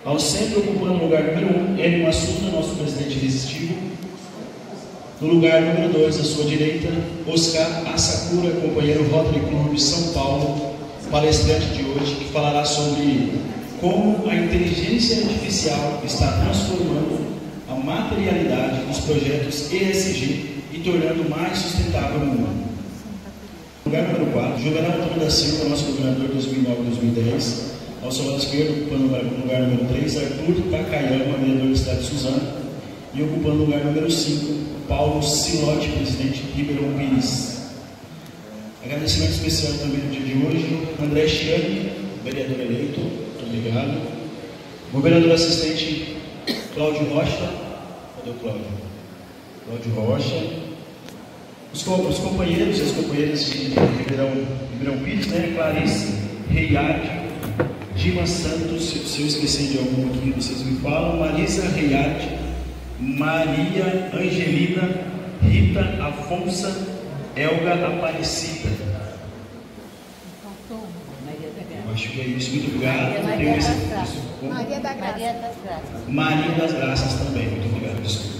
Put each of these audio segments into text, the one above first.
Ao centro, ocupando o lugar número 1, Enio Assuda, nosso presidente resistivo. No lugar número 2, à sua direita, Oscar Asakura, companheiro Rotary Club São Paulo, palestrante de hoje, que falará sobre como a inteligência artificial está transformando a materialidade dos projetos ESG e tornando mais sustentável o mundo. No lugar número 4, Juvenal Antônio da Silva, nosso governador 2009-2010. Ao seu lado esquerdo, ocupando o lugar número 3, Arthur Takayama, vereador da cidade de Suzano. E ocupando o lugar número 5, Paulo Silotti, presidente de Ribeirão Pires. Agradecimento especial também no dia de hoje, André Chiani, vereador eleito, muito obrigado. Governador assistente Cláudio Rocha, cadê o Cláudio? Cláudio Rocha. Os companheiros e as companheiras de Ribeirão Pires, né? Clarice Reiardi, Dima Santos, se eu esquecer de algum aqui, vocês me falam. Marisa Reiardi, Maria Angelina, Rita Afonso, Elga Aparecida. Eu acho que é isso. Muito obrigado. Maria das Graças. Maria das Graças também. Muito obrigado. Desculpa.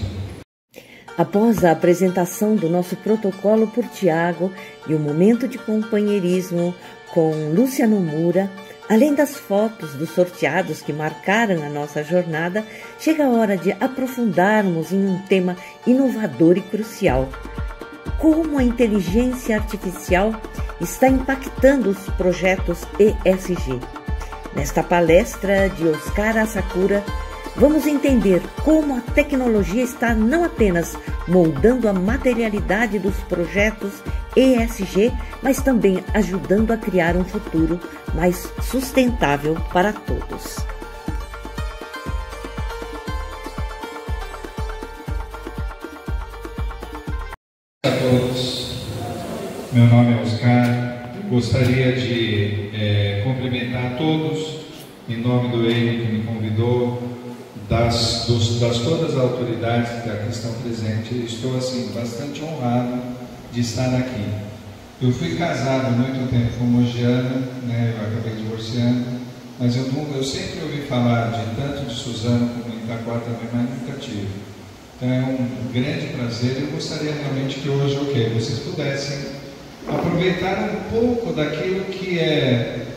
Após a apresentação do nosso protocolo por Tiago e o momento de companheirismo com Luciano Mura, além das fotos dos sorteados que marcaram a nossa jornada, chega a hora de aprofundarmos em um tema inovador e crucial: como a inteligência artificial está impactando os projetos ESG. Nesta palestra de Oscar Asakura, vamos entender como a tecnologia está não apenas moldando a materialidade dos projetos ESG, mas também ajudando a criar um futuro mais sustentável para todos. Olá a todos, meu nome é Oscar, gostaria de cumprimentar a todos em nome do ENE que me convidou, das todas as autoridades que aqui estão presentes. Estou assim bastante honrado de estar aqui. Eu fui casado há muito tempo com Mogiana, né? Eu acabei divorciando, mas eu sempre ouvi falar de tanto de Suzano como Itaquá também, mas nunca tive. Então é um grande prazer. Eu gostaria realmente que hoje vocês pudessem aproveitar um pouco daquilo que é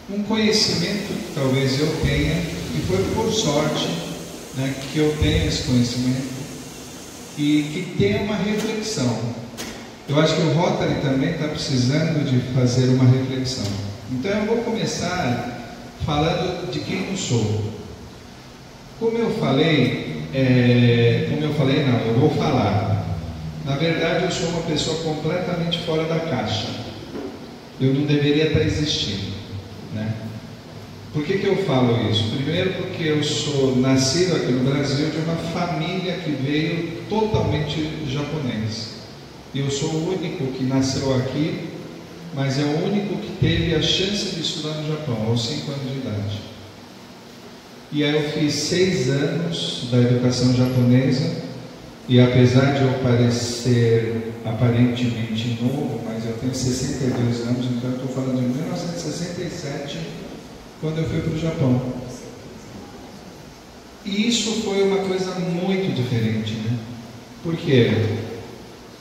um conhecimento que talvez eu tenha, e foi por sorte, né, que eu tenho esse conhecimento e que tenha uma reflexão. Eu acho que o Rotary também está precisando de fazer uma reflexão. Então eu vou começar falando de quem eu sou. Como eu vou falar. Na verdade, eu sou uma pessoa completamente fora da caixa. Eu não deveria estar existindo, né? Por que eu falo isso? Primeiro porque eu sou nascido aqui no Brasil de uma família que veio totalmente japonês. Eu sou o único que nasceu aqui, mas é o único que teve a chance de estudar no Japão, aos 5 anos de idade. E aí eu fiz 6 anos da educação japonesa, e apesar de eu parecer aparentemente novo, mas eu tenho 62 anos, então eu estou falando de 1967, quando eu fui para o Japão. E isso foi uma coisa muito diferente, né? Porque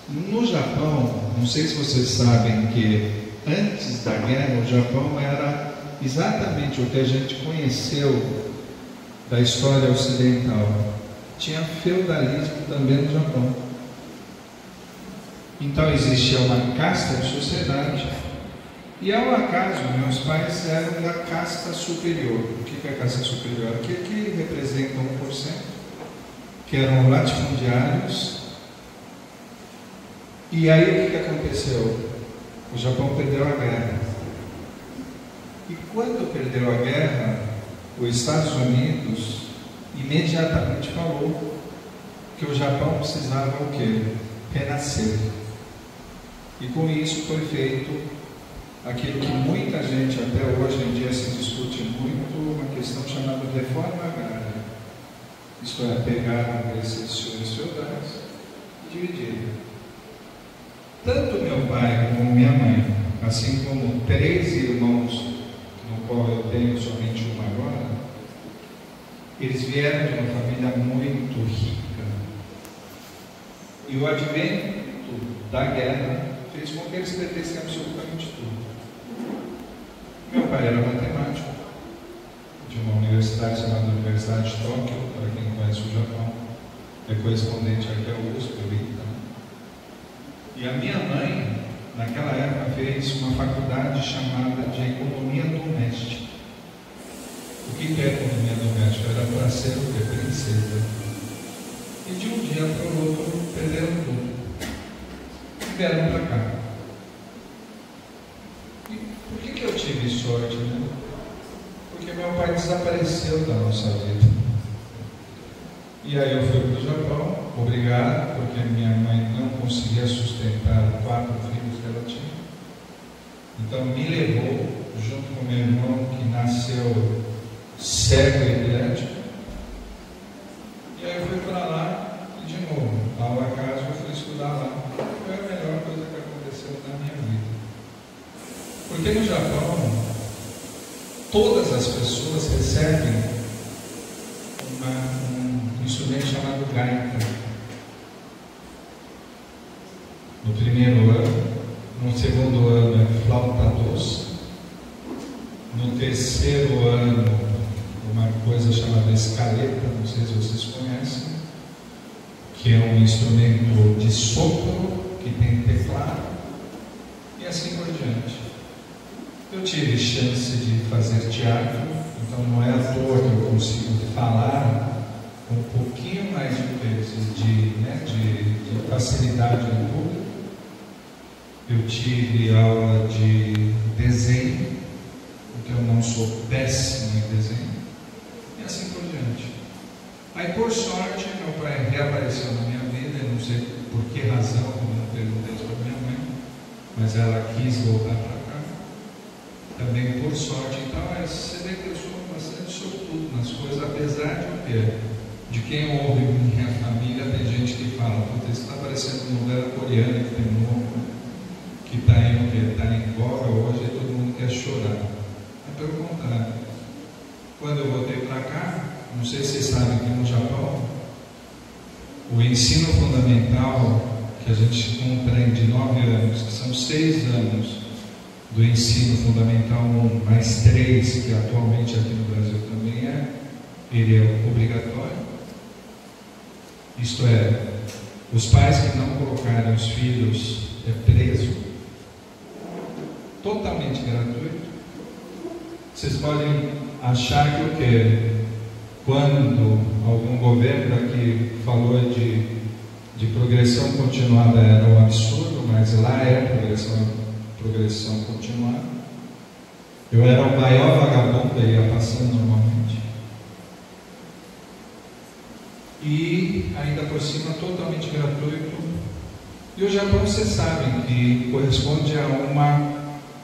no Japão, não sei se vocês sabem que antes da guerra, o Japão era exatamente o que a gente conheceu da história ocidental. Tinha feudalismo também no Japão. Então existia uma casta de sociedade, e ao acaso meus pais eram da casta superior. O que é a casta superior? Aqui que representa 1%, que eram latifundiários. E aí o que aconteceu? O Japão perdeu a guerra. E quando perdeu a guerra, os Estados Unidos imediatamente falou que o Japão precisava o quê? Renascer. E com isso foi feito aquilo que muita gente até hoje em dia se discute muito, uma questão chamada reforma agrária. Isto é, pegar esses senhores feudais e dividir. Tanto meu pai como minha mãe, assim como 3 irmãos, no qual eu tenho somente uma agora, Eles vieram de uma família muito rica. E o advento da guerra fez com que eles perdessem absolutamente tudo. Meu pai era matemático de uma universidade chamada Universidade de Tóquio, para quem conhece o Japão, é correspondente aqui ao USP, eu vi também. E a minha mãe, naquela época, fez uma faculdade chamada de Economia Doméstica. O que é economia doméstica? Era para ser o quê? Princesa. E de um dia para o outro, perderam tudo. E vieram para cá. E por que eu tive sorte, né? Porque meu pai desapareceu da nossa vida. E aí eu fui para o Japão, obrigado, porque minha mãe não conseguia sustentar 4 filhos que ela tinha. Então me levou, junto com meu irmão, que nasceu cego e epilético. E aí eu fui para lá, e de novo, ao acaso eu fui estudar lá. Foi a melhor coisa que aconteceu na minha vida. Porque no Japão, todas as pessoas recebem um instrumento chamado gaita. No primeiro ano, no segundo ano é flauta doce, no terceiro ano uma coisa chamada escaleta, não sei se vocês conhecem, que é um instrumento de sopro que tem teclado, e assim por diante. Eu tive chance de fazer teatro, então não é à toa que eu consigo falar com um pouquinho mais de facilidade no público. Eu tive aula de desenho, porque eu não sou péssimo em desenho, e assim por diante. Aí, por sorte, meu pai reapareceu na minha vida, eu não sei por que razão, eu não perguntei isso para minha mãe, mas ela quis voltar para cá. Também por sorte, então você vê que eu sou bastante sortudo nas coisas, apesar de quem ouve minha família, tem gente que fala, puta, isso está parecendo novela coreana que tem novo, que está em voga hoje e todo mundo quer chorar. É pelo contrário. Quando eu voltei para cá, não sei se vocês sabem que no Japão, o ensino fundamental que a gente compreende de 9 anos, que são 6 anos do ensino fundamental 1, mais 3, que atualmente aqui no Brasil também ele é obrigatório. Isto é, os pais que não colocarem os filhos preso, totalmente gratuito. Vocês podem achar que o quê? Quando algum governo aqui falou de progressão continuada era um absurdo, mas lá é progressão continuada. Eu era o maior vagabundo, ia passando normalmente. E ainda por cima totalmente gratuito. E o Japão, vocês sabem que corresponde a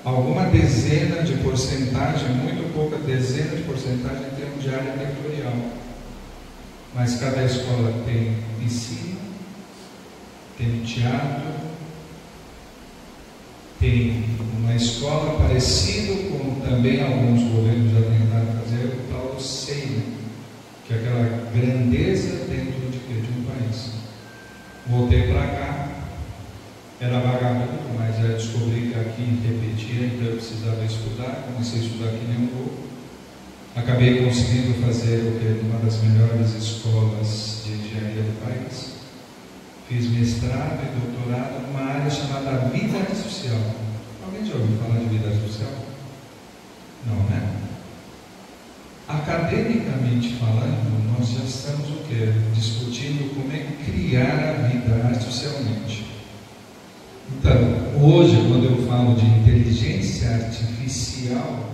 alguma dezena de porcentagem, muito pouca dezena de porcentagem em termos de área territorial. Mas cada escola tem piscina, tem teatro, tem uma escola parecida com também alguns governos já tentaram fazer, o tal do SEI, que é aquela grandeza dentro de um país. Voltei para cá, era vagabundo, mas eu descobri que aqui repetia, então eu precisava estudar, comecei a estudar aqui nem um pouco. Acabei conseguindo fazer o que é uma das melhores escolas de engenharia do país. Fiz mestrado e doutorado numa área chamada vida artificial. Alguém já ouviu falar de vida artificial? Não, né? Academicamente falando, nós já estamos o quê? Discutindo como é criar a vida artificialmente. Então, hoje, quando eu falo de inteligência artificial,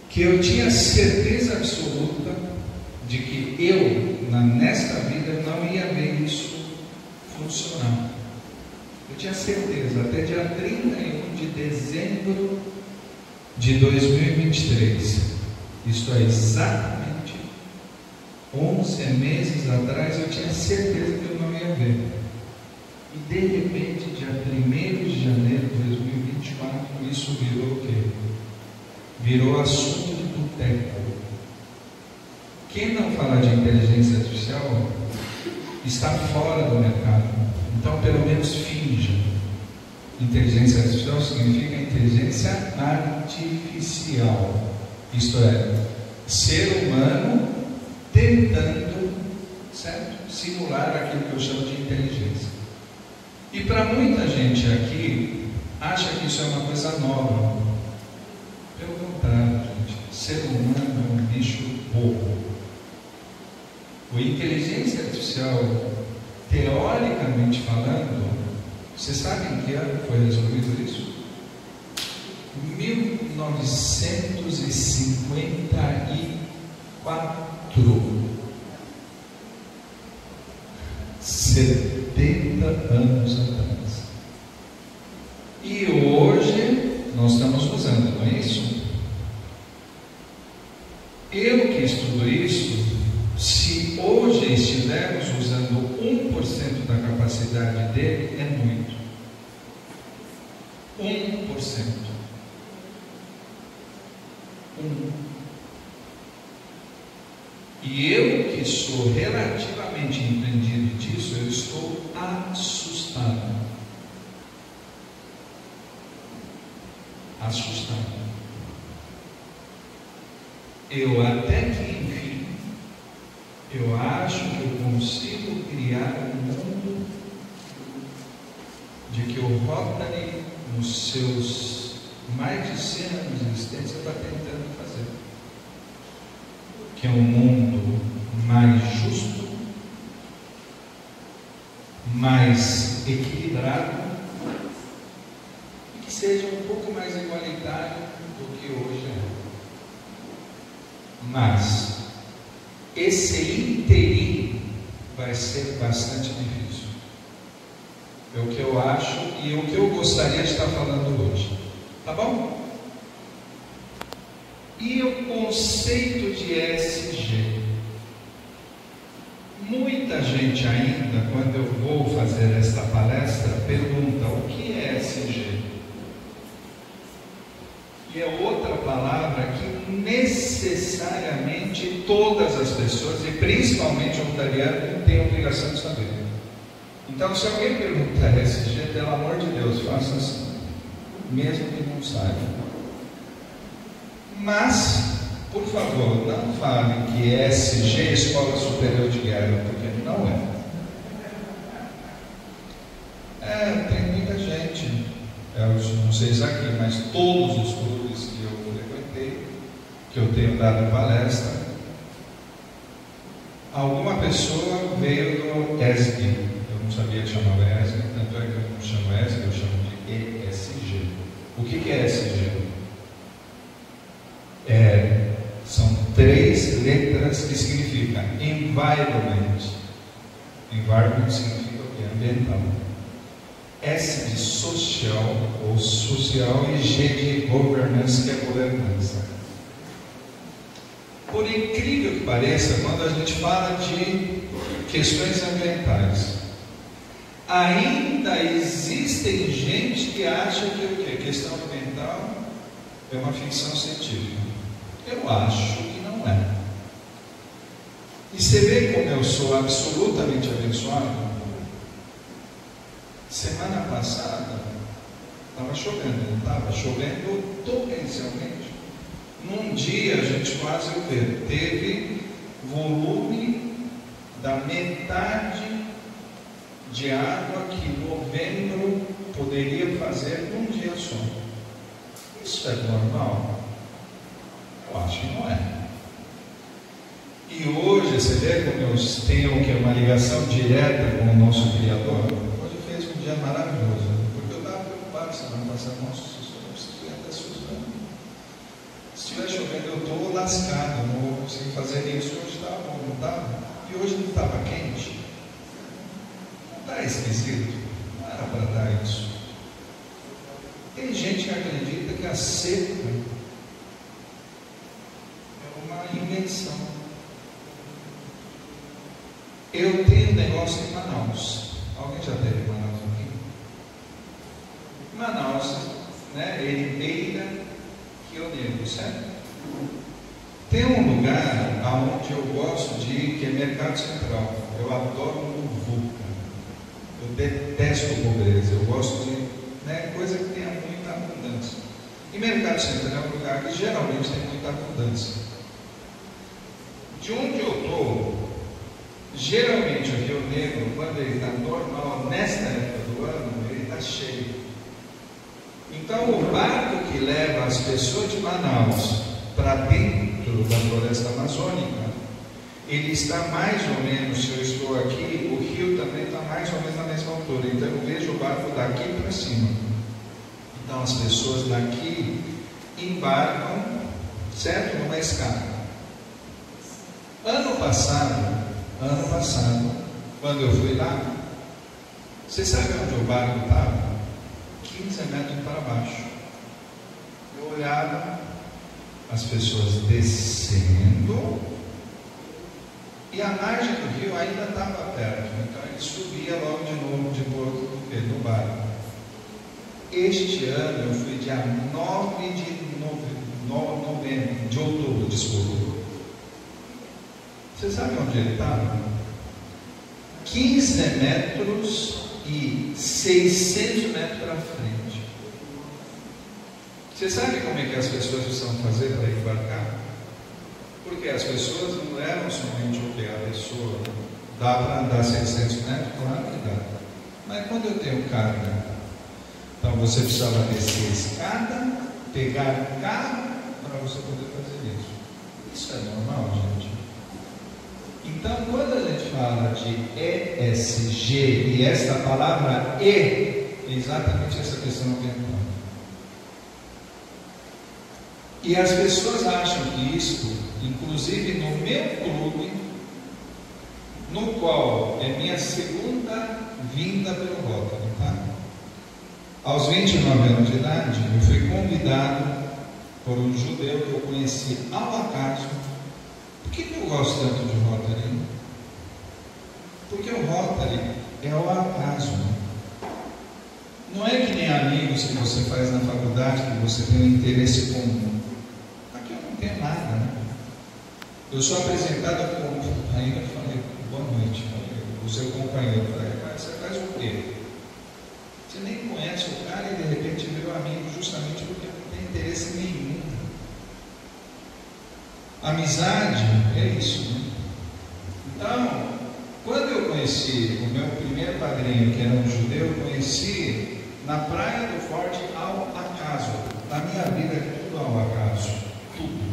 que eu tinha certeza absoluta de que eu, nesta vida, não ia ver isso funcionar. Eu tinha certeza, até dia 31 de dezembro de 2023, isto é exatamente 11 meses atrás, eu tinha certeza que eu não ia ver. E de repente, dia 1º de janeiro de 2024, isso virou o quê? Virou assunto de boteco. Quem não fala de inteligência artificial está fora do mercado. Então, pelo menos finja. Inteligência artificial significa inteligência artificial. Isto é, ser humano tentando, certo? Simular aquilo que eu chamo de inteligência. E para muita gente aqui, acha que isso é uma coisa nova. Pelo contrário, gente, ser humano é um bicho bobo. A inteligência artificial, teoricamente falando, vocês sabem em que ano foi resolvido isso? 1954. 70 anos atrás. E hoje nós estamos usando, não é isso? Eu que estudo isso, se hoje estivermos usando 1% da capacidade dele, é muito. 1%. E eu que sou relativamente entendido disso, eu estou assustado. Assustado. Eu até que enfim, eu acho que eu consigo criar um mundo de que o Rotary, nos seus mais de 100 anos de existência, está tentando fazer. Que é um mundo mais justo, mais equilibrado e que seja um pouco mais igualitário do que hoje é. Mas esse interim vai ser bastante difícil. É o que eu acho e o que eu gostaria de estar falando hoje. Tá bom? E o conceito de ESG? Muita gente ainda, quando eu vou fazer esta palestra, pergunta o que é ESG? E é outra palavra que necessariamente todas as pessoas, e principalmente o rotariano, têm a obrigação de saber. Então, se alguém perguntar ESG, pelo amor de Deus, faça assim, mesmo que não saiba. Mas, por favor, não fale que ESG é Escola Superior de Guerra, porque não é. Tem muita gente, eu não sei se aqui, mas todos os clubes que eu frequentei, que eu tenho dado palestra, alguma pessoa veio do ESG. Eu não sabia que chamava ESG, tanto é que eu não chamo ESG, eu chamo de ESG. O que é ESG? São 3 letras que significam environment. Environment significa o que? Ambiental. S de social ou social e G de governance, que é governança. Por incrível que pareça, quando a gente fala de questões ambientais, ainda existem gente que acha que o que? Questão ambiental é uma ficção científica. Eu acho que não é. E você vê como eu sou absolutamente abençoado? Semana passada estava chovendo, não estava chovendo torrencialmente. Num dia a gente quase teve volume da metade de água que novembro poderia fazer num dia só. Isso é normal? Eu acho que não é. E hoje, você vê como eu tenho uma ligação direta com o nosso Criador. Hoje fez um dia maravilhoso, porque eu estava preocupado semana passada. Nossa, eu preciso ir até Suzano. Se estiver chovendo, eu estou lascado, não vou conseguir fazer isso. Hoje estava bom, não estava? E hoje não estava quente? Não está esquisito? Não era para dar isso. Tem gente que acredita que a seca é uma invenção. Eu tenho um negócio em Manaus. Alguém já teve em Manaus aqui? Manaus, né? Eribeira, Rio Negro, certo? Tem um lugar onde eu gosto Mercado Central. Eu adoro muvuca. Eu detesto pobreza. Eu gosto de coisa que tenha muita abundância. E Mercado Central é um lugar que geralmente tem muita abundância. De onde eu estou, geralmente o Rio Negro, quando ele está normal, nesta época do ano, ele está cheio. Então o barco que leva as pessoas de Manaus para dentro da floresta amazônica, ele está mais ou menos, se eu estou aqui, o rio também está mais ou menos na mesma altura. Então eu vejo o barco daqui para cima. Então as pessoas daqui embarcam, certo? Numa escada. Ano passado, quando eu fui lá, você sabe onde o barco estava? 15 metros para baixo. Eu olhava as pessoas descendo e a margem do rio ainda estava perto, então ele subia logo de novo no barco. Este ano eu fui dia 9 de outubro, desculpa. Você sabe onde ele estava? 15 metros e 600 metros para frente. Você sabe como é que as pessoas precisam fazer para embarcar? Porque as pessoas não levam somente o que a pessoa dá para andar 600 metros, claro que dá. Mas quando eu tenho carga, então você precisava descer a escada, pegar o carro para você poder fazer isso. Isso é normal, gente? Então, quando a gente fala de ESG, e esta palavra E, é exatamente essa questão ambiental. E as pessoas acham que isso, inclusive no meu clube, no qual é minha segunda vinda pelo Rotary, tá? Aos 29 anos de idade, eu fui convidado por um judeu que eu conheci ao acaso. Por que eu gosto tanto de Rotary? Porque o Rotary é ao acaso. Não é que nem amigos que você faz na faculdade, que você tem um interesse comum. Aqui eu não tenho nada, né? Eu sou apresentado como, ainda falei, boa noite, o seu companheiro. Eu falei, cara, você faz o quê? Você nem conhece o cara e de repente virou amigo justamente porque não tem interesse nenhum. Amizade é isso, né? Então, quando eu conheci o meu primeiro padrinho, que era um judeu, eu conheci na Praia do Forte ao acaso. Na minha vida é tudo ao acaso, tudo.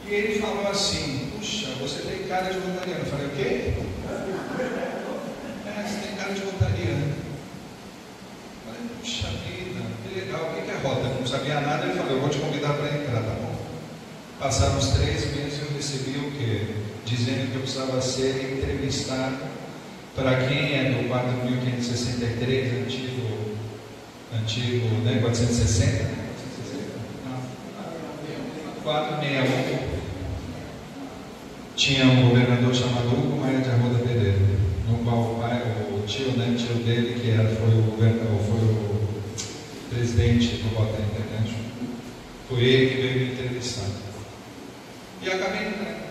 E ele falou assim: puxa, você tem cara de rotariano. Eu falei, o quê? Você tem cara de rotariano. Eu falei, puxa vida, que legal, o que é Rotary? Eu não sabia nada. Ele falou, eu vou te convidar para entrar, tá bom? Passaram uns 3 meses e eu recebi o quê? Dizendo que eu precisava ser entrevistado para quem é do 4.563, antigo, né, 460? Não. 461. Tinha um governador chamado Hugo Maia de Arruda Pereira, no qual o tio dele, que foi o governador, foi o presidente do Rotary International, foi ele que veio me entrevistar. E acabei entrando.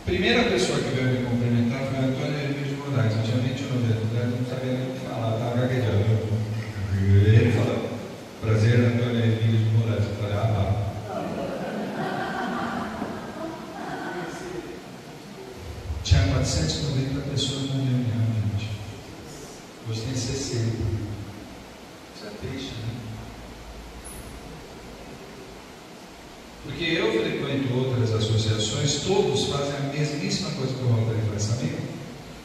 Primeira pessoa que veio me cumprimentar foi Antônio Emílio de Moraes. Eu tinha 29 anos, não sabia nem o que falar, estava gaguejando. Ele falou, prazer, Antônio Emílio de Moraes. Eu falei, Tinha 490 pessoas na reunião, gente. Hoje tem 60. Isso é triste, né? Porque eu frequento outras associações, todos fazem a mesmíssima coisa que o Rotary faz, sabe?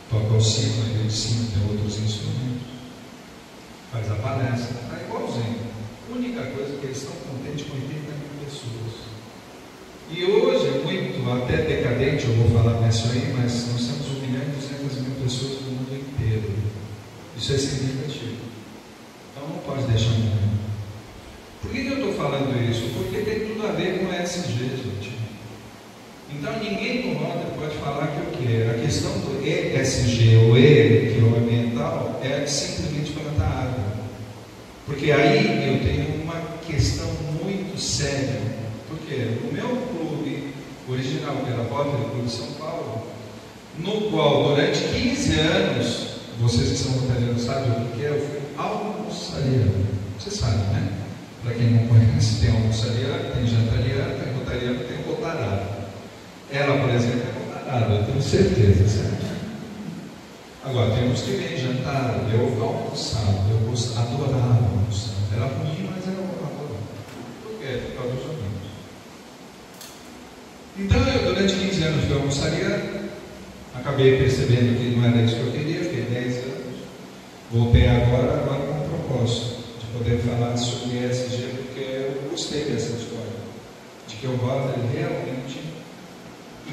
Toca o sino, aí de cima tem outros instrumentos, faz a palestra, está igualzinho. A única coisa é que eles estão contentes com 80 mil pessoas. E hoje é muito, até decadente, eu vou falar nisso aí, mas nós temos 1.200.000 pessoas no mundo inteiro. Isso é significativo. Então não pode deixar morrer. Por que eu estou falando isso? Porque tem tudo a ver com ESG, gente. Então ninguém no Rotary pode falar que o quê? A questão do ESG, ou E, que é o ambiental, é simplesmente plantar árvore. Porque aí eu tenho uma questão muito séria. Porque o meu clube original, que era Rotary Clube de São Paulo, no qual durante 15 anos, vocês que são rotarianos sabem o que é, eu fui almoçariano. Você sabe, né? Para quem não conhece, tem almoçariano, tem jantariano, tem rotariano, tem rotarado. Ela, por exemplo, é rotarada, eu tenho certeza, certo? Agora, tem uns que vêm jantar, eu almoçava, eu adorava almoçar. Era ruim, mas era adorava. Por quê? Por causa dos amigos. Então, eu durante 15 anos fui almoçariano, acabei percebendo que não era isso que eu queria, fiquei 10 anos. Voltei agora com um propósito de poder falar sobre ESG, porque eu gostei dessa história, de que o Rotary realmente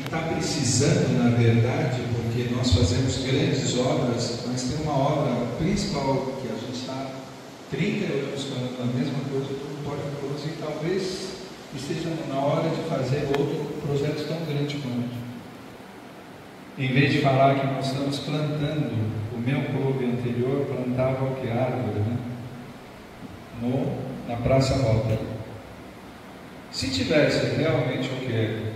está precisando, na verdade, porque nós fazemos grandes obras, mas tem uma obra principal que a gente está 30 anos falando a mesma coisa, tudo pode produzir, e talvez esteja na hora de fazer outro projeto tão grande quanto. Em vez de falar que nós estamos plantando, o meu clube anterior plantava o que? Árvore, né? Na Praça Rotary. Se tivesse realmente o que?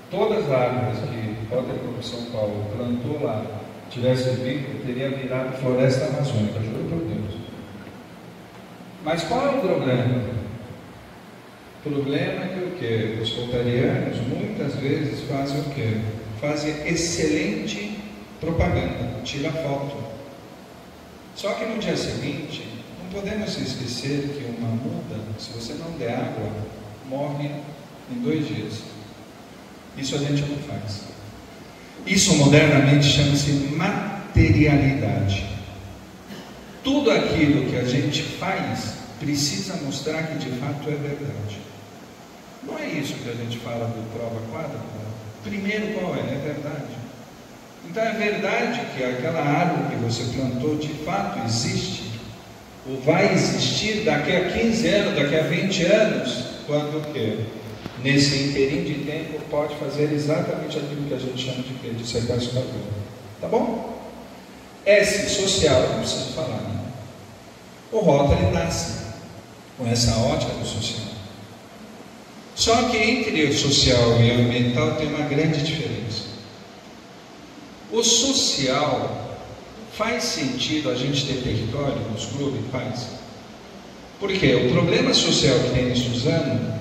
Todas as árvores que o Rotary Clube de São Paulo plantou lá, tivesse vindo, teria virado floresta amazônica, juro por Deus. Mas qual é o problema? O problema é que o quê? Os rotarianos muitas vezes fazem o quê? Fazem excelente propaganda, tira foto. Só que no dia seguinte, não podemos esquecer que uma muda, se você não der água, morre em 2 dias. Isso a gente não faz. Isso modernamente chama-se materialidade. Tudo aquilo que a gente faz precisa mostrar que de fato é verdade. Não é isso que a gente fala do prova quadra? Primeiro, qual é? É verdade. Então é verdade que aquela árvore que você plantou de fato existe, ou vai existir daqui a 15 anos, daqui a 20 anos, quando o quê? Nesse inteirinho de tempo pode fazer exatamente aquilo que a gente chama de quê? De sequestro carbono. Tá bom? S, social, eu não preciso falar, né? O Rotary nasce com essa ótica do social. Só que entre o social e o ambiental tem uma grande diferença. O social faz sentido a gente ter território nos clubes? Faz. Por quê? O problema social que tem em Suzano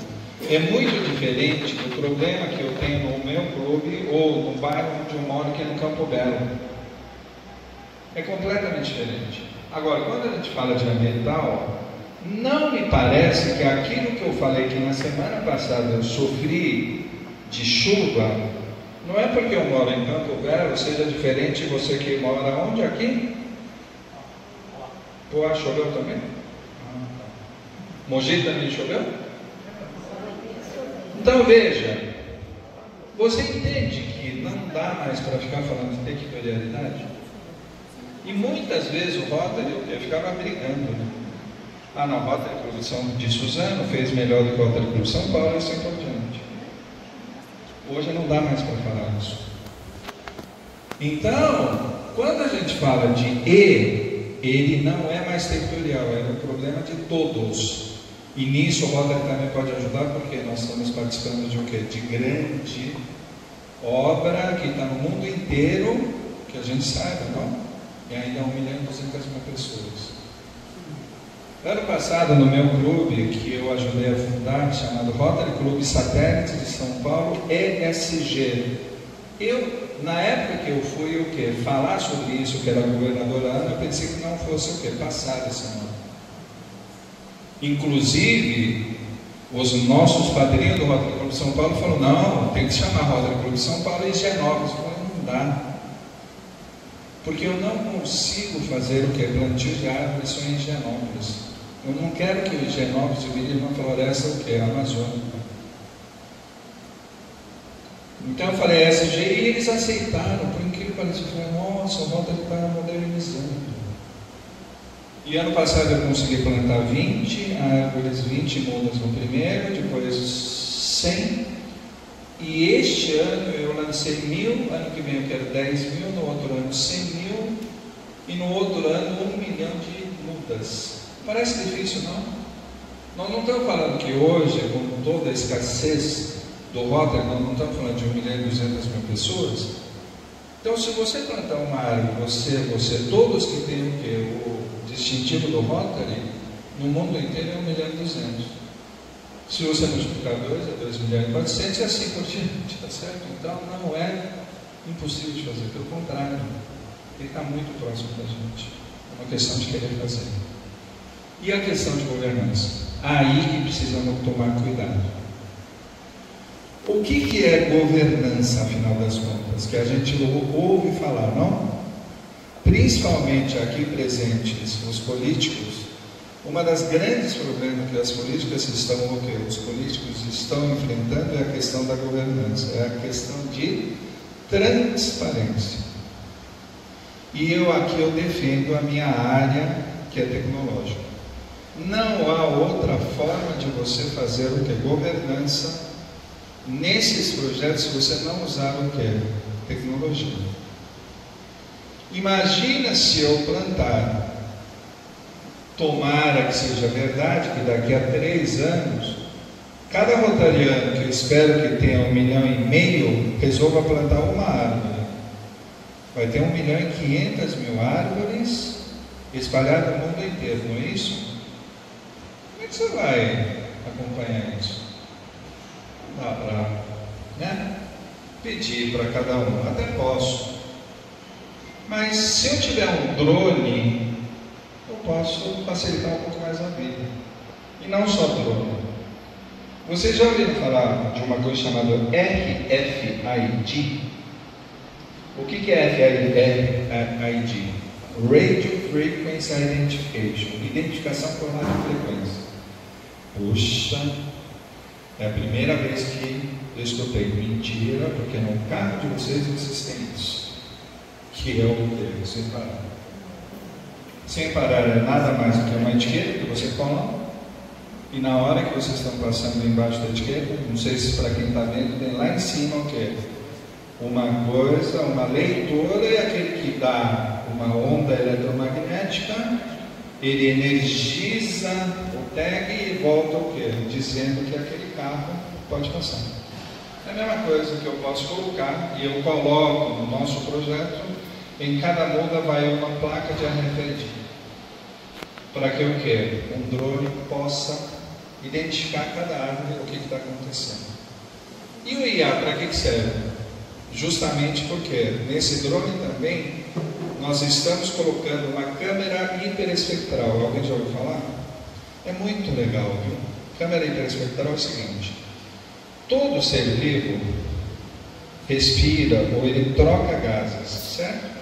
é muito diferente do problema que eu tenho no meu clube ou no bairro onde eu moro, que é no Campo Belo. É completamente diferente. Agora, quando a gente fala de ambiental, não me parece que aquilo que eu falei que na semana passada eu sofri de chuva, não é porque eu moro em Campo Belo, seja diferente de você que mora onde? Aqui? Poá, choveu também? Mogi também choveu? Então veja, você entende que não dá mais para ficar falando de territorialidade? E muitas vezes o Rotary eu ficava brigando, né? Ah não, o Rotary Clube de Suzano fez melhor do que o Rotary Clube de São Paulo e assim por diante. Hoje não dá mais para falar isso. Então, quando a gente fala de E, ele não é mais territorial, é um problema de todos. E nisso o Rotary também pode ajudar, porque nós estamos participando de o quê? De grande obra que está no mundo inteiro, que a gente saiba, não? E ainda 1.200.000 pessoas. Ano passado, no meu clube, que eu ajudei a fundar, chamado Rotary Clube Satélite de São Paulo, ESG. Na época que eu fui o quê? Falar sobre isso, que era governadora Ana, eu pensei que não fosse o quê? Passar esse ano. Inclusive, os nossos padrinhos do Rotary Clube de São Paulo falaram, não, tem que chamar Rotary Clube de São Paulo e Higienópolis. Eu falei, não dá. Porque eu não consigo fazer o que? Plantio de árvores só em Higienópolis. Eu não quero que o Higienópolis vire uma floresta o que? Amazônica. Então eu falei ESG e eles aceitaram, por incrível que pareça. Eu falei, nossa, o Rotary está modernizando. E ano passado eu consegui plantar 20 árvores, 20 mudas no primeiro, depois 100. E este ano eu lancei 1.000, ano que vem eu quero 10.000, no outro ano 100.000 e no outro ano 1 milhão de mudas. Parece difícil, não? Nós não estamos falando que hoje, com toda a escassez do Rotary, nós não estamos falando de 1.200.000 pessoas. Então, se você plantar uma árvore, você, todos que têm o distintivo do Rotary, no mundo inteiro é 1.200.000. Se você multiplicar 2, é 2.400.000 e assim por diante, tá certo? Então, não é impossível de fazer, pelo contrário, ele está muito próximo da gente. É uma questão de querer fazer. E a questão de governança? Aí que precisamos tomar cuidado. O que é governança, afinal das contas? Que a gente ouve falar, não? Principalmente aqui presentes os políticos, uma das grandes problemas que as políticas os políticos estão enfrentando é a questão da governança, é a questão de transparência. E eu defendo a minha área, que é tecnológica. Não há outra forma de você fazer o que? Governança nesses projetos se você não usar o que? Tecnologia. Imagina se eu plantar, tomara que seja verdade, que daqui a 3 anos, cada rotariano, que eu espero que tenha 1,5 milhão, resolva plantar uma árvore. Vai ter 1.500.000 árvores espalhadas no mundo inteiro, não é isso? Como é que você vai acompanhar isso? Não dá para pedir para cada um, até posso. Mas se eu tiver um drone, eu posso facilitar um pouco mais a vida. E não só drone. Vocês já ouviram falar de uma coisa chamada RFID? O que é RFID? Radio Frequency Identification, identificação por radiofrequência. Puxa, é a primeira vez que eu escutei. Mentira, porque no carro de vocês têm isso. Que é o que? Sem parar. Sem parar é nada mais do que uma etiqueta que você coloca, e na hora que vocês estão passando embaixo da etiqueta, não sei se para quem está vendo, tem lá em cima o que? Uma coisa, uma leitura, e aquele que dá uma onda eletromagnética, ele energiza o tag e volta o quê? Dizendo que aquele carro pode passar. É a mesma coisa que eu posso colocar, e eu coloco no nosso projeto, em cada muda vai uma placa de RFID, para que o quê? Um drone possa identificar cada árvore, o que está acontecendo. E o IA, para que serve? Justamente porque nesse drone também nós estamos colocando uma câmera hiperespectral. Alguém já ouviu falar? É muito legal, viu? Câmera hiperespectral é o seguinte: todo ser vivo respira ou ele troca gases, certo?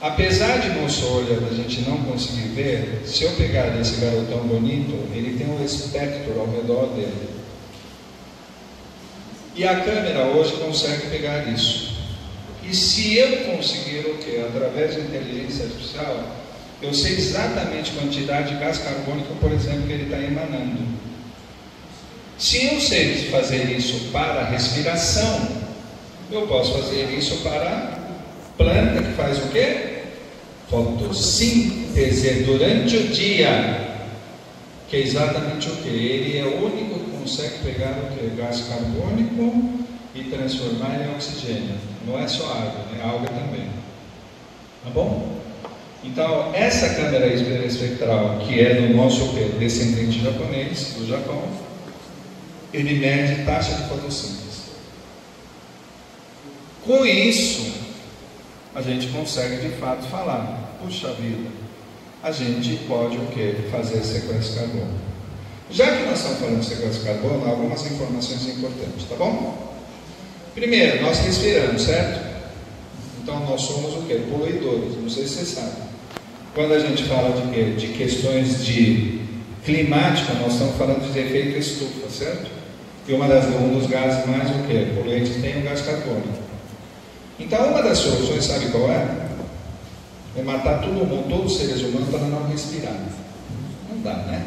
Apesar de nosso olho a gente não conseguir ver, se eu pegar esse garotão bonito, ele tem um espectro ao redor dele. E a câmera hoje consegue pegar isso. E se eu conseguir o quê? Através de inteligência artificial, eu sei exatamente a quantidade de gás carbônico, por exemplo, que ele está emanando. Se eu sei fazer isso para respiração, eu posso fazer isso para a planta que faz o quê? Fotossíntese durante o dia, que é exatamente o que? Ele é o único que consegue pegar o que? Gás carbônico e transformar em oxigênio. Não é só água, é alga também. Tá bom? Então, essa câmera espectral, que é do nosso descendente japonês, do Japão, ele mede taxa de fotossíntese. Com isso, a gente consegue de fato falar, puxa vida, a gente pode o quê? Fazer sequestro de carbono. Já que nós estamos falando de sequestro de carbono, algumas informações importantes, tá bom? Primeiro, nós respiramos, certo? Então nós somos o quê? Poluidores, não sei se você sabe. Quando a gente fala de quê? De questões de climática, nós estamos falando de efeito estufa, certo? E um dos gases mais o quê? Poluentes tem o gás carbônico. Então, uma das soluções, sabe qual é? É matar todo mundo, todos os seres humanos, para não respirar. Não dá, né?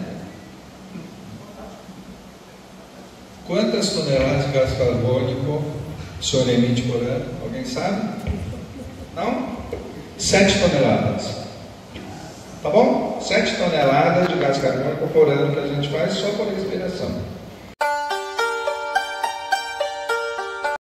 Quantas toneladas de gás carbônico o senhor emite por ano? Alguém sabe? Não? 7 toneladas. Tá bom? 7 toneladas de gás carbônico por ano que a gente faz só por respiração.